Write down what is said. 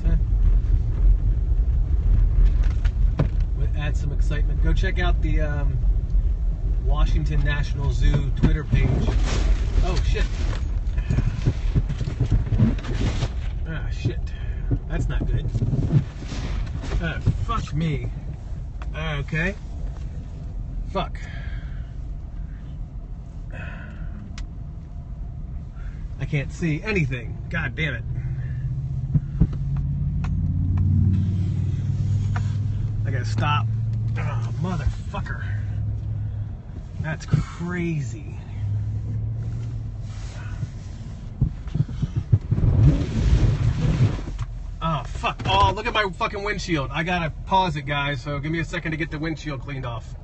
cars, huh? Would add some excitement. Go check out the Washington National Zoo Twitter page. Oh shit. Ah shit. That's not good. Fuck me. Okay. Fuck. I can't see anything. God damn it. I gotta stop. Oh, motherfucker. That's crazy. Oh, fuck. Oh, look at my fucking windshield. I gotta pause it, guys, so give me a second to get the windshield cleaned off.